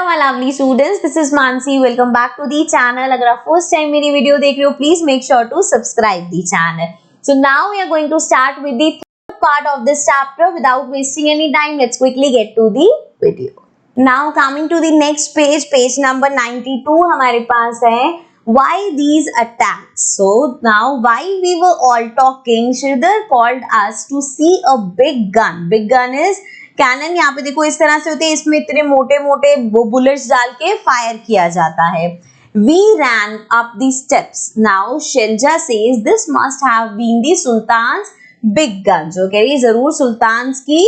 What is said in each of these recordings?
my lovely students, this is Mansi. Welcome back to the channel. अगर आप first time मेरी video देख रहे हो, please make sure to subscribe the channel. So now we are going to start with the third part of this chapter. Without wasting any time, let's quickly get to the video. Now coming to the next page, page number 92 हमारे पास है why these attacks. So now while we were all talking, Sridhar called us to see a big gun. Big gun is cannon. यहाँ पे देखो इस तरह से होते हैं, इसमें इतने मोटे मोटे बुलेट्स डाल के फायर किया जाता है. We ran up the steps. Now Shelja says this must have been the Sultan's big gun. जो कह रही है जरूर सुल्तान की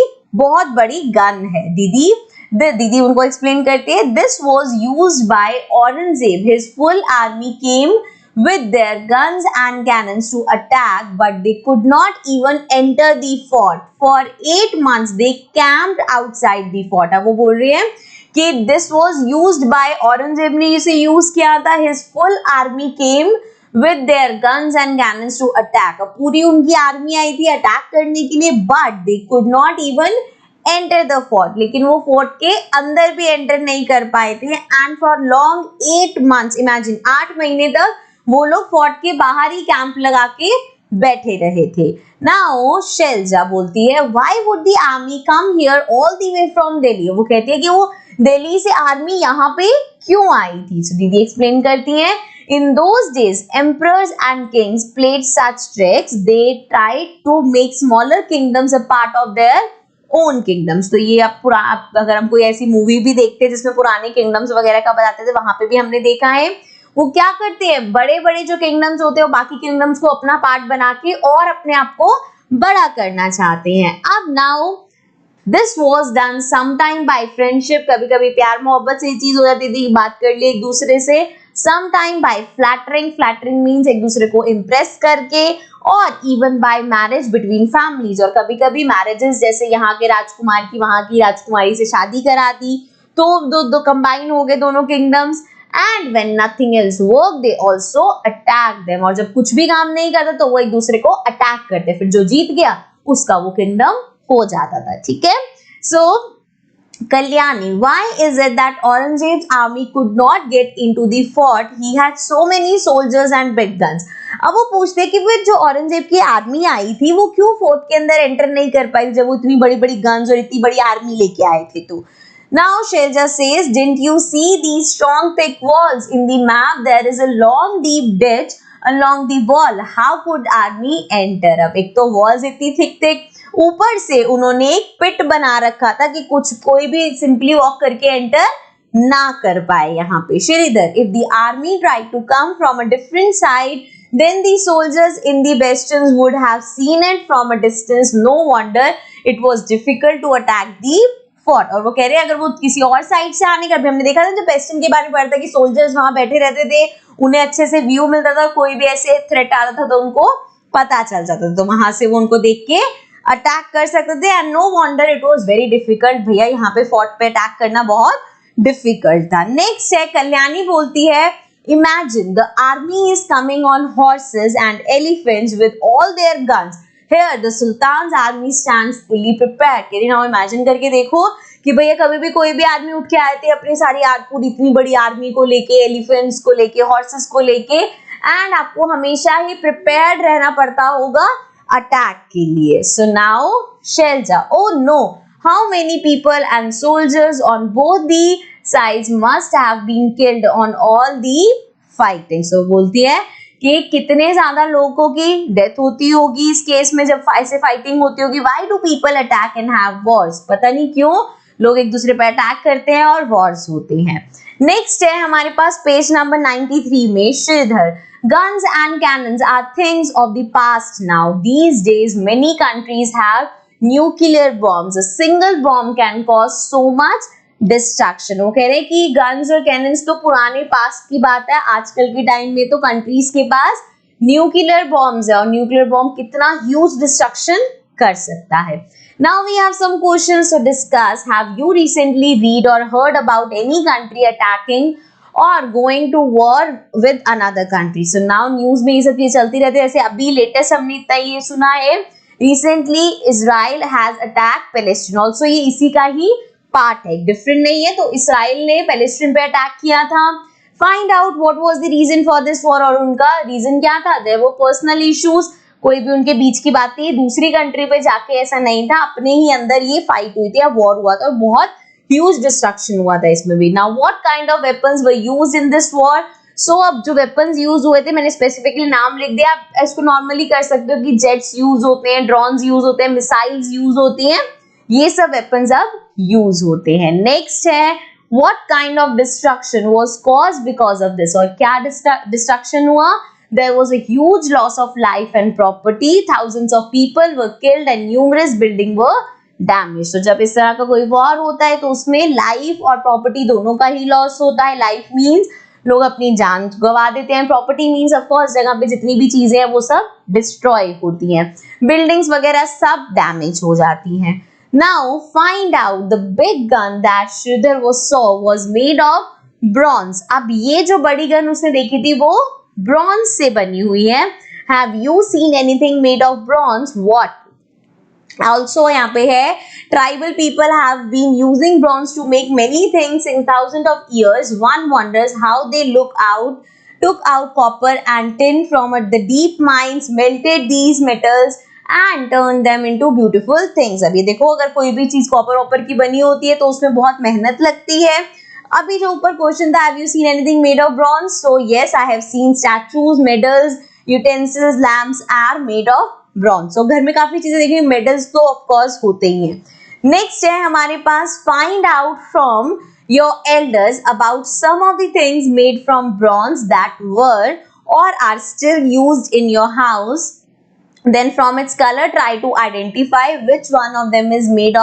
बहुत बड़ी गन है. दीदी उनको एक्सप्लेन करती है. This was used by Aurangzeb. His full army came with their guns and cannons to attack, but they could not even enter the fort. For 8 months they camped outside the fort. अब वो बोल रही है कि this was used by Aurangzeb ने इसे use किया था. His full army came with their guns and cannons to attack. अब पूरी उनकी आर्मी आई थी अटैक करने के लिए, but they could not even enter the fort. लेकिन वो फोर्ट के अंदर भी एंटर नहीं कर पाए थे. And for long 8 months, imagine 8 महीने तक वो लोग फोर्ट के बाहर ही कैंप लगा के बैठे रहे थे. नाउ शेल्जा बोलती है why would the army come here all the way from Delhi. वो कहती है कि वो दिल्ली से आर्मी यहाँ पे क्यों आई थी. So दीदी एक्सप्लेन करती हैं. In those days, emperors and kings played such tricks. They tried to make smaller kingdoms a part of their own kingdoms. तो ये अगर हम कोई ऐसी मूवी भी देखते हैं जिसमें पुराने किंगडम्स वगैरह का बताते थे, वहां पे भी हमने देखा है वो क्या करते हैं, बड़े बड़े जो किंगडम्स होते हैं वो बाकी किंगडम्स को अपना पार्ट बना के और अपने आप को बड़ा करना चाहते हैं. अब now this was done sometime by friendship. कभी कभी प्यार मोहब्बत से चीज हो जाती थी, बात कर लिए एक दूसरे से. Sometime by flattering. Flattering means एक दूसरे को इम्प्रेस करके. और even by marriage between families. और कभी कभी मैरिजेस जैसे यहाँ के राजकुमार की वहां की राजकुमारी से शादी करा दी, तो दो कंबाइन हो गए दोनों kingdoms. And when nothing else worked, they also attacked them. और जब कुछ भी काम नहीं करता तो वो एक दूसरे को अटैक करते, फिर जो जीत गया उसका वो किंगडम हो जाता था. ठीक है. So Kalyani, why is it that Aurangzeb's army could not get into the fort? He had so many soldiers and big guns. अब वो पूछते कि फिर जो औरंगजेब की आर्मी आई थी वो क्यों फोर्ट के अंदर एंटर नहीं कर पाई जब वो इतनी बड़ी बड़ी गन्स और इतनी बड़ी आर्मी लेके आए थे. तो now Shelja says, didn't you see these strong thick walls in the map? There is a long deep ditch along the wall. How could army enter? अब एक तो walls इतनी thick ऊपर से उन्होंने एक पिट बना रखा था कि कोई भी सिंपली वॉक करके एंटर ना कर पाए यहाँ पे. Shridhar, if the army tried to come from a different side, then the soldiers in the bastions would have seen it from a distance. No wonder it was difficult to attack the fort. और वो कह रहे हैं अगर वो किसी और side से आने का भी, हमने देखा था जब बेस्टन के बारे में पढ़ा था कि सोल्जर्स वहां बैठे रहते थे, उन्हें अच्छे से व्यू मिलता था, कोई भी ऐसे थ्रेट आता था तो उनको पता चल जाता था, तो वहां से वो उनको देख के अटैक कर सकते थे. And no wonder it was very difficult. भैया यहाँ पे फोर्ट पे अटैक करना बहुत डिफिकल्ट था. नेक्स्ट है कल्याणी बोलती है imagine the army is coming on horses and elephants with all their guns. Here the Sultan's army stands fully prepared. कह रही ना, इमेजिन करके देखो कि भैया कभी भी कोई भी आदमी उठ के आए थे अपनी सारी पूरी इतनी बड़ी आर्मी को लेके, एलिफेंट्स को लेके, हॉर्सेस को लेके, एंड आपको हमेशा ही प्रिपेयर्ड रहना पड़ता होगा अटैक के लिए. So now Shelja, oh no, how many people and soldiers on both the sides must have been killed on all the fighting. So बोलती है कि कितने ज्यादा लोगों की डेथ होती होगी इस केस में जब ऐसे फाइटिंग होती होगी. Why do people attack and have wars? पता नहीं क्यों लोग एक दूसरे पे अटैक करते हैं और वॉर्स होते हैं. नेक्स्ट है हमारे पास पेज नंबर 93 में Shridhar. Guns and cannons are things of the past now. These days many countries have nuclear bombs. A single bomb can cause so much destruction. वो कह रहे हैं कि गन्स और कैनन्स तो पुराने पास्ट की बात है, आजकल के टाइम में तो कंट्रीज के पास न्यूक्लियर बॉम्ब्स है और न्यूक्लियर बॉम्ब कितना ह्यूज डिस्ट्रक्शन कर सकता है. Now we have some questions to discuss. Have you recently read or heard about any country attacking or going to war with another country? So now news में ये सब चीज चलती रहती है. जैसे अभी लेटेस्ट हमने इतना ये सुना है, recently Israel has attack Palestine. Also ये इसी का ही पार्ट है, डिफरेंट नहीं है। तो इसराइल ने पैलेस्टीन पे अटैक किया था। Find out what was the reason for this war, और उनका रीजन क्या था? देयर वर पर्सनल इश्यूज, कोई भी उनके बीच की बात नहीं, दूसरी कंट्री पे जाके ऐसा नहीं था, अपने ही अंदर ये फाइट हुई थी, वॉर हुआ था और बहुत ह्यूज डिस्ट्रक्शन हुआ था इसमें भी। Now what kind of weapons were used in this war? So अब जो वेपन्स यूज हुए थे, मैंने स्पेसिफिकली नाम लिख दिया, आप इसको नॉर्मली कर सकते हो कि जेट्स यूज होते हैं, ड्रोन्स यूज होते हैं, मिसाइल्स यूज होती हैं, ये सब वेपन्स अब यूज होते हैं। नेक्स्ट है what kind of destruction was caused because of this, और क्या destruction हुआ? There was a huge loss of life and property, thousands of people were killed and numerous buildings were damaged। तो जब इस तरह का कोई वॉर होता है तो उसमें लाइफ और प्रॉपर्टी दोनों का ही लॉस होता है। लाइफ मीन्स लोग अपनी जान गवा देते हैं, प्रॉपर्टी मीन्स ऑफ कोर्स जगह पे जितनी भी चीजें हैं वो सब डिस्ट्रॉय होती हैं, बिल्डिंग्स वगैरह सब डैमेज हो जाती हैं। Now find out the big gun that Sridhar saw was made of bronze। अब ये जो बड़ी गन उसने देखी थी वो ब्रॉन्ज से बनी हुई है। Have you seen anything made of bronze? What? Also यहाँ पे है tribal people have been using bronze to make many things in thousands of years. One wonders how they took out copper and tin from the deep mines, melted these metals and turn them into beautiful things। अभी देखो, अगर कोई भी चीज copper की बनी होती है तो उसमें बहुत मेहनत लगती है। अभी जो ऊपर क्वेश्चन था, have you seen anything made of bronze? So yes, I have seen statues, medals, utensils, lamps are made of bronze। So घर में काफी चीजें देखी, मेडल्स तो ऑफ कोर्स होते ही हैं। नेक्स्ट है हमारे पास find out from your elders about some of the things made from bronze that were or are still used in your house। Then from its color try to identify which one of them is made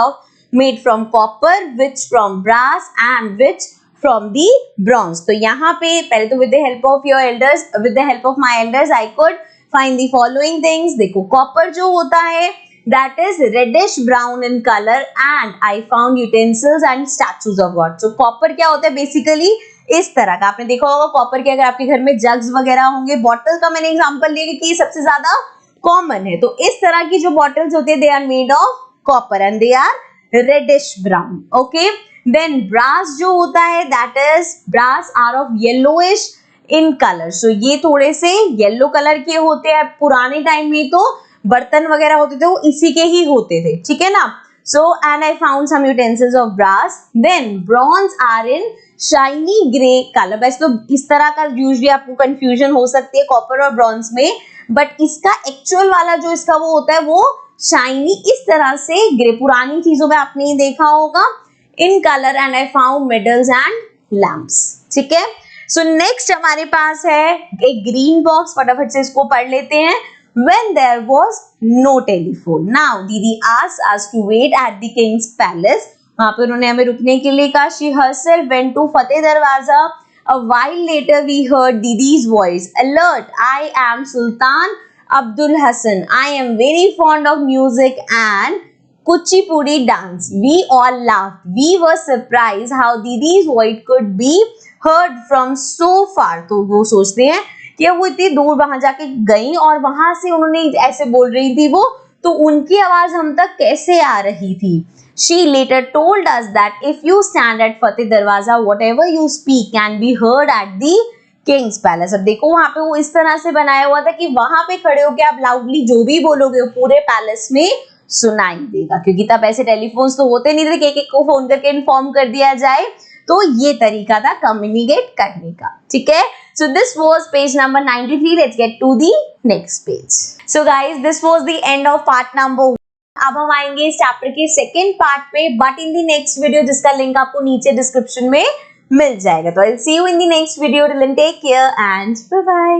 from copper, which from brass and which from the bronze। तो यहाँ पे पहले तो with the help of my elders I could find the following things। देखो copper जो होता है that is reddish brown in color and I found utensils and statues of God। तो कॉपर क्या होता है बेसिकली इस तरह का, आपने देखा होगा कॉपर के अगर आपके घर में जग्स वगैरह होंगे, बॉटल का मैंने एग्जांपल लिया क्योंकि सबसे ज्यादा कॉमन है। तो इस तरह की जो बॉटल्स होती है they are made of copper and they are reddish brown. Okay, then brass जो होता है that is brass are of yellowish in colour. So ये थोड़े से येलो कलर के होते हैं। पुराने टाइम में तो बर्तन वगैरह होते थे वो इसी के ही होते थे, ठीक है ना। So and I found some utensils of brass. Then bronze are in shiny grey colour. वैसे तो इस तरह का यूजुअली आपको कंफ्यूजन हो सकती है कॉपर और ब्रॉन्ज में, बट इसका एक्चुअल वाला जो इसका वो होता है वो शाइनी इस तरह से ग्रे, पुरानी चीजों में आपने ही देखा होगा, in colour and I found medals and lamps. ठीक है, सो नेक्स्ट हमारे पास है एक ग्रीन बॉक्स, फटाफट से इसको पढ़ लेते हैं। When there was no telephone, now Didi asked us to wait at the king's palace। वहां पे उन्होंने हमें रुकने के लिए कहा। She herself went to Fateh Darwaza। A while later we heard Didi's voice, alert, I am Sultan Abdul Hassan, I am very fond of music and Kuchipudi dance। We all laughed, we were surprised how Didi's voice could be heard from so far। तो वो सोचते हैं कि वो इतनी दूर वहां जाके गई और वहां से उन्होंने ऐसे बोल रही थी वो, तो उनकी आवाज हम तक कैसे आ रही थी। She later told us that if you stand at Fateh Darwaza, whatever you speak can be heard at the King's Palace। अब देखो वहां पे वो इस तरह से बनाया हुआ था कि वहां पे खड़े होके आप लाउडली जो भी बोलोगे वो पूरे पैलेस में सुनाई देगा, क्योंकि तब ऐसे टेलीफोन्स तो होते नहीं थे कि एक को फोन करके इन्फॉर्म कर दिया जाए। तो ये तरीका था कम्युनिकेट करने का। ठीक है, so this was page number 93। let's get to the next page। so guys, this was the end of part number 1। अब हम आएंगे इस चैप्टर के सेकेंड पार्ट पे, but in the next video, जिसका लिंक आपको नीचे डिस्क्रिप्शन में मिल जाएगा। तो I will see you in the next video. Till then take care and bye bye.